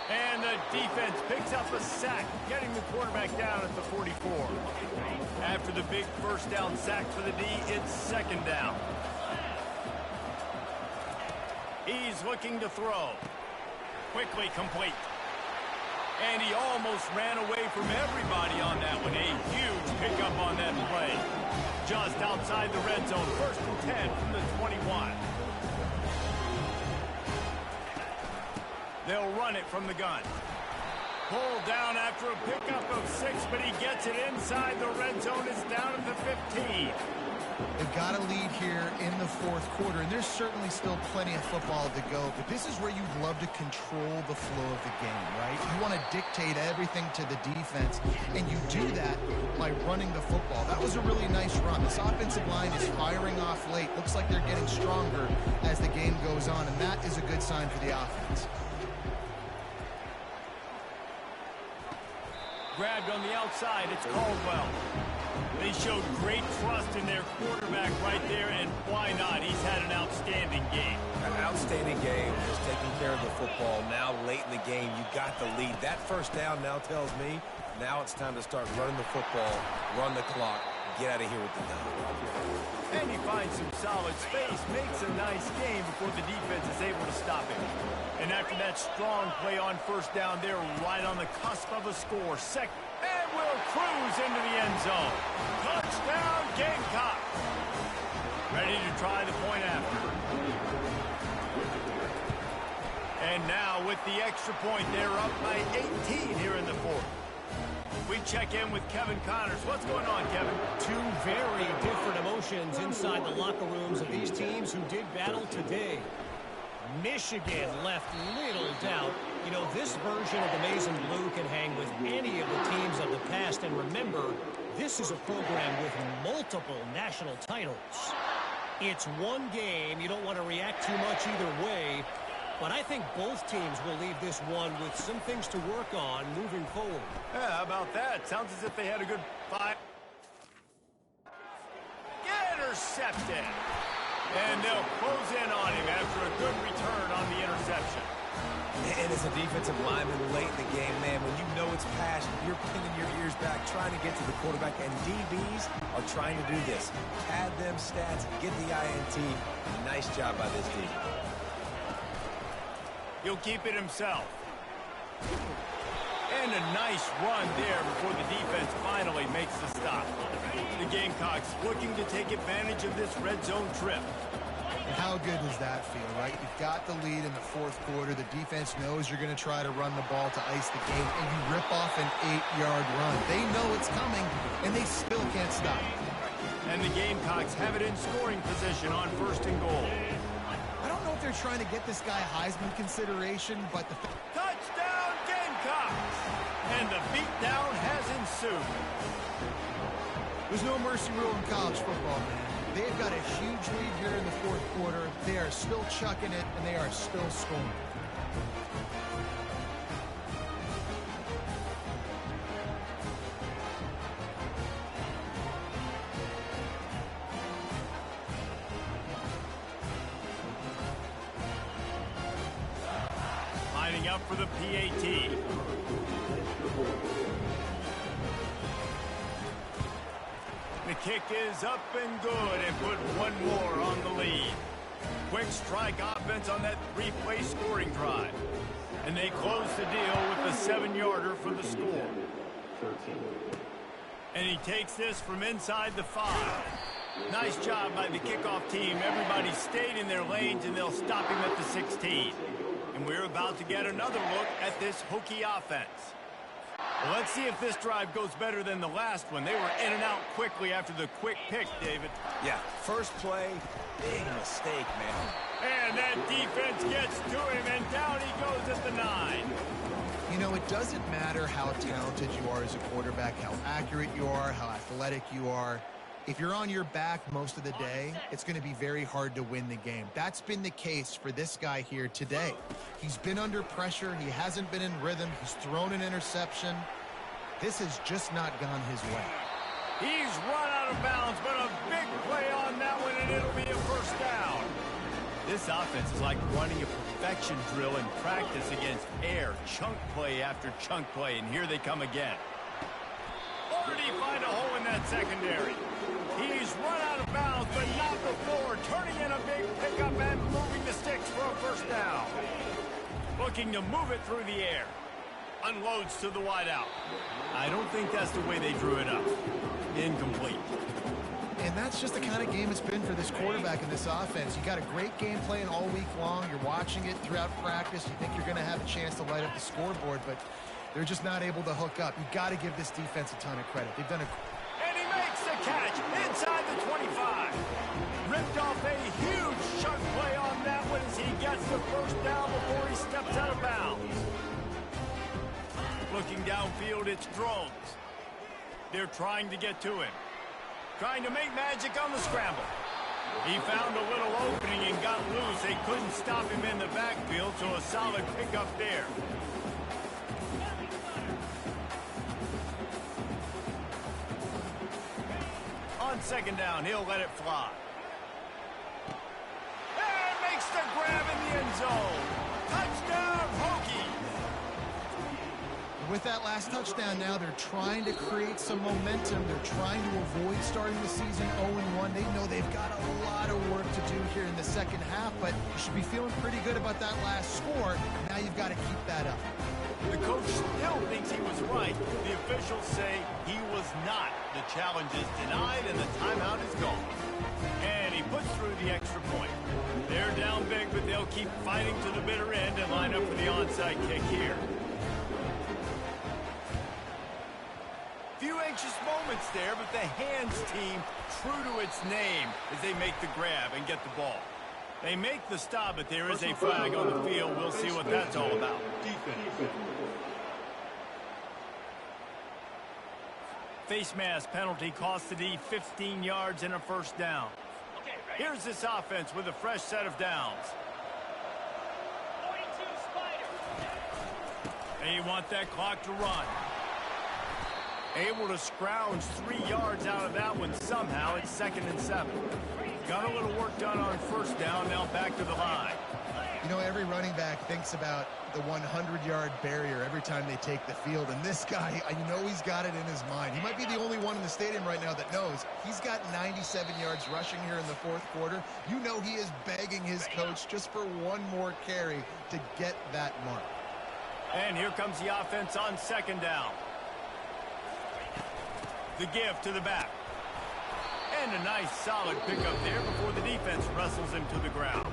And the defense picks up a sack, getting the quarterback down at the 44. After the big first down sack for the D, it's second down. He's looking to throw. Quickly complete. And he almost ran away from everybody on that one. A huge pickup on that play. Just outside the red zone. 1st and 10 from the 21. They'll run it from the gun. Pulled down after a pickup of 6, but he gets it inside the red zone. It's down at the 15. They've got a lead here in the 4th quarter, and there's certainly still plenty of football to go, but this is where you'd love to control the flow of the game, right? You want to dictate everything to the defense, and you do that by running the football. That was a really nice run. This offensive line is firing off late. Looks like they're getting stronger as the game goes on, and that is a good sign for the offense. Grabbed on the outside, it's Caldwell. They showed great trust in their quarterback right there, and why not? He's had an outstanding game. An outstanding game, just taking care of the football. Now, late in the game, you got the lead. That first down now tells me now it's time to start running the football, run the clock, get out of here with the done. And he finds some solid space, makes a nice game before the defense is able to stop him. And after that strong play on first down, they're right on the cusp of a score. And will cruise into the end zone. Touchdown, Gamecocks. Ready to try the point after. And now with the extra point, they're up by 18 here in the 4th. We check in with Kevin Connors. What's going on, Kevin? Two very different emotions inside the locker rooms of these teams who did battle today. Michigan left little doubt. You know, this version of the Maize and Blue can hang with any of the teams of the past. And remember, this is a program with multiple national titles. It's one game. You don't want to react too much either way. But I think both teams will leave this one with some things to work on moving forward. Yeah, how about that? Sounds as if they had a good fight. Intercepted. And they'll close in on him after a good return on the interception. And as a defensive lineman late in the game, man, when you know it's past, you're pinning your ears back, trying to get to the quarterback, and DBs are trying to do this. Pad them stats, get the INT. Nice job by this team. He'll keep it himself. And a nice run there before the defense finally makes the stop. The Gamecocks looking to take advantage of this red zone trip. And how good does that feel, right? You've got the lead in the 4th quarter. The defense knows you're going to try to run the ball to ice the game, and you rip off an 8-yard run. They know it's coming, and they still can't stop it. And the Gamecocks have it in scoring position on 1st and goal. I don't know if they're trying to get this guy Heisman consideration, but the... Touchdown, Gamecocks! And the beatdown has ensued. There's no mercy rule in college football, man. They've got a huge lead here in the 4th quarter. They are still chucking it, and they are still scoring. Lining up for the PAT. The kick is up and good, and put one more on the lead. Quick strike offense on that 3-play scoring drive. And they close the deal with a 7-yarder for the score. And he takes this from inside the 5. Nice job by the kickoff team. Everybody stayed in their lanes, and they'll stop him at the 16. And we're about to get another look at this Hokie offense. Well, let's see if this drive goes better than the last one. They were in and out quickly after the quick pick, David. Yeah, first play, big mistake, man. And that defense gets to him, and down he goes at the 9. You know, it doesn't matter how talented you are as a quarterback, how accurate you are, how athletic you are. If you're on your back most of the day, it's going to be very hard to win the game. That's been the case for this guy here today. He's been under pressure. He hasn't been in rhythm. He's thrown an interception. This has just not gone his way. He's run out of bounds, but a big play on that one, and it'll be a first down. This offense is like running a perfection drill in practice against air, chunk play after chunk play, and here they come again. Or did he find a hole in that secondary? He's run out of bounds, but not before, turning in a big pickup and moving the sticks for a first down. Looking to move it through the air. Unloads to the wideout. I don't think that's the way they drew it up. Incomplete. And that's just the kind of game it's been for this quarterback in this offense. You got a great game plan all week long. You're watching it throughout practice. You think you're going to have a chance to light up the scoreboard, but they're just not able to hook up. You got to give this defense a ton of credit. They've done a... And he makes the catch inside the 25. Ripped off a huge chunk play on that one as he gets the first down before he steps out of bounds. Looking downfield, it's Drones. They're trying to get to him. Trying to make magic on the scramble. He found a little opening and got loose. They couldn't stop him in the backfield, so a solid pickup there. On second down, he'll let it fly. And makes the grab in the end zone. Touchdown, Hokies! With that last touchdown now, they're trying to create some momentum. They're trying to avoid starting the season 0-1. They know they've got a lot of work to do here in the second half, but you should be feeling pretty good about that last score. Now you've got to keep that up. The coach still thinks he was right. The officials say he was not. The challenge is denied and the timeout is gone. And he puts through the extra point. They're down big, but they'll keep fighting to the bitter end and line up for the onside kick here. Few anxious moments there, but the hands team true to its name as they make the grab and get the ball. They make the stop, but there is a flag on the field. We'll see what that's all about. Face mask penalty cost the D 15 yards and a first down. Here's this offense with a fresh set of downs. They want that clock to run. Able to scrounge 3 yards out of that one somehow. It's 2nd and 7. Got a little work done on first down. Now back to the line. You know, every running back thinks about the 100-yard barrier every time they take the field. And this guy, you know he's got it in his mind. He might be the only one in the stadium right now that knows he's got 97 yards rushing here in the fourth quarter. You know he is begging his coach just for one more carry to get that mark. And here comes the offense on second down. The give to the back. And a nice solid pickup there before the defense wrestles him to the ground.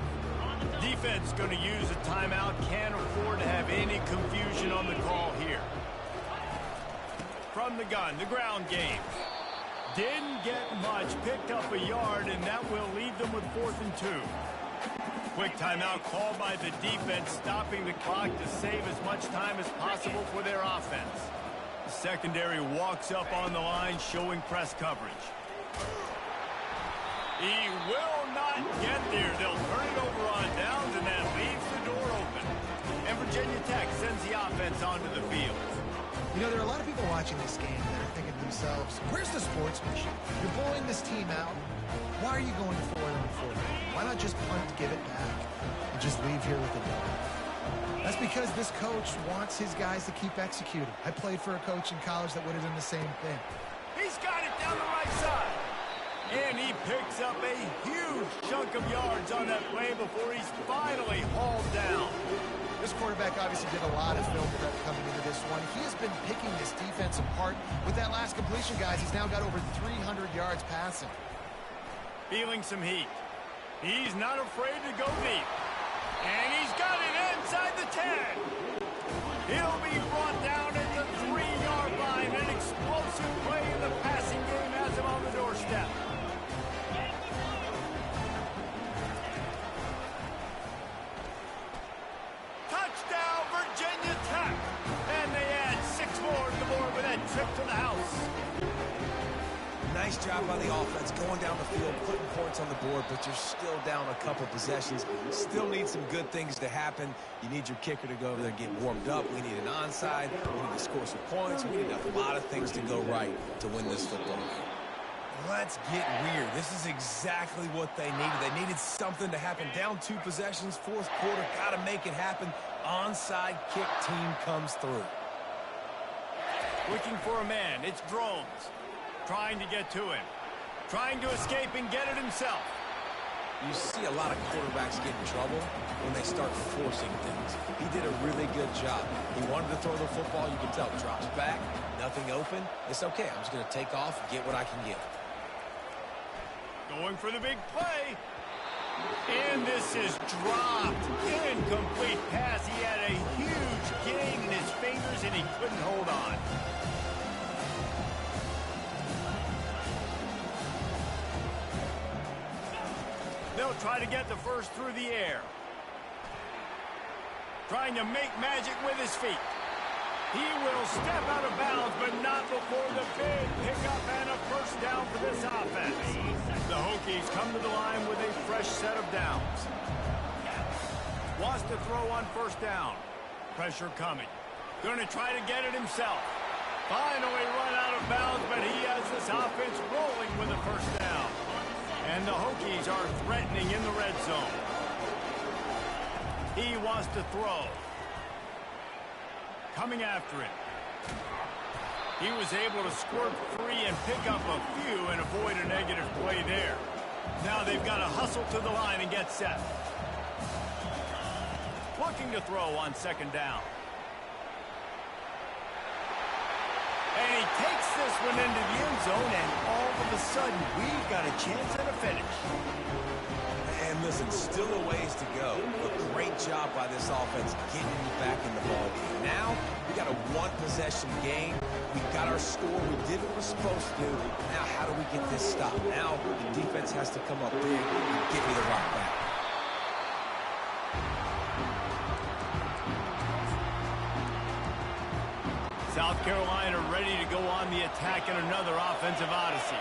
Defense going to use a timeout. Can't afford to have any confusion on the call here. From the gun, the ground game. Didn't get much. Picked up a yard, and that will leave them with 4th and 2. Quick timeout called by the defense, stopping the clock to save as much time as possible for their offense. The secondary walks up on the line, showing press coverage. He will not get there. They'll turn it over on downs, and that leaves the door open. And Virginia Tech sends the offense onto the field. You know, there are a lot of people watching this game that are thinking to themselves, where's the sportsmanship? You're blowing this team out. Why are you going for it on 4th? Why not just punt, give it back, and just leave here with the dub? That's because this coach wants his guys to keep executing. I played for a coach in college that would have done the same thing. He's got it down the right side. And he picks up a huge chunk of yards on that play before he's finally hauled down. This quarterback obviously did a lot of film prep coming into this one. He has been picking this defense apart. With that last completion, guys, he's now got over 300 yards passing. Feeling some heat. He's not afraid to go deep. And he's got it inside the 10. He'll be brought down at the 3-yard line. An explosive play in the passing game has him on the doorstep. Touchdown, Virginia Tech. And they add 6 more to the board with that trip to the house. Nice job by the offense going down the field, putting points on the board, but you're still down a couple possessions. Still need some good things to happen. You need your kicker to go over there and get warmed up. We need an onside. We need to score some points. We need a lot of things to go right to win this football game. Let's get weird. This is exactly what they needed. They needed something to happen. Down 2 possessions, fourth quarter. Got to make it happen. Onside kick team comes through. Looking for a man. It's Drones. Trying to get to him. Trying to escape and get it himself. You see a lot of quarterbacks get in trouble when they start forcing things. He did a really good job. He wanted to throw the football. You can tell. Drops back. Nothing open. It's okay. I'm just going to take off and get what I can get. Going for the big play. And this is dropped. Incomplete pass. He had a huge gain in his fingers, and he couldn't hold on. They'll try to get the first through the air. Trying to make magic with his feet. He will step out of bounds, but not before the big pickup and a first down for this offense. The Hokies come to the line with a fresh set of downs. Wants to throw on first down. Pressure coming. Going to try to get it himself. Finally run out of bounds, but he has this offense rolling with a first down. And the Hokies are threatening in the red zone. He wants to throw. Coming after it. He was able to squirt free and pick up a few and avoid a negative play there. Now they've got to hustle to the line and get set. Looking to throw on second down. And he takes this one into the end zone, and all of a sudden, we've got a chance at a finish. And listen, still a ways to go. A great job by this offense getting you back in the ballgame. Now, we got a one-possession game. We got our score. We did what we're supposed to do. Now, how do we get this stopped? Now, the defense has to come up big and get me the rock back. South Carolina ready to go on the attack in another offensive odyssey.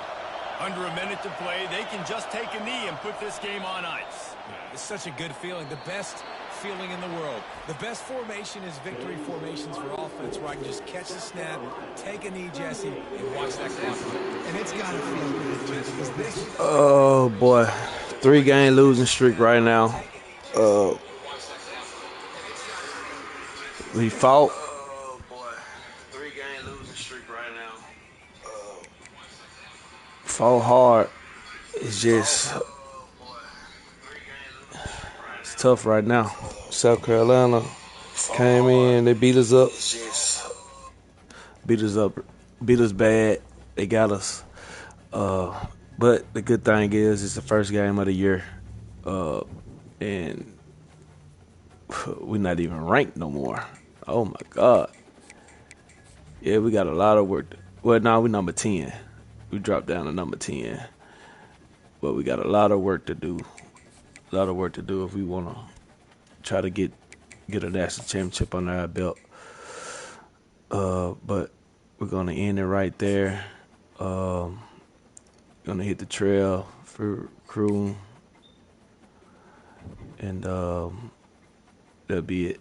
Under a minute to play, they can just take a knee and put this game on ice. It's such a good feeling, the best feeling in the world. The best formation is victory formations for offense, where I can just catch the snap, take a knee, Jesse, and watch that clock run. And it's got to feel good, Jesse, because this... Oh, boy. 3-game losing streak right now. We fought. Fought hard. It's just... It's tough right now. South Carolina came in. They beat us up. Beat us bad. They got us. But the good thing is it's the first game of the year. And we're not even ranked no more. Oh, my God. Yeah, we got a lot of work. Well, now we're number 10. We dropped down to number 10. But we got a lot of work to do. A lot of work to do if we want to try to get a national championship under our belt. But we're going to end it right there. Going to hit the trail for crew. And that'll be it.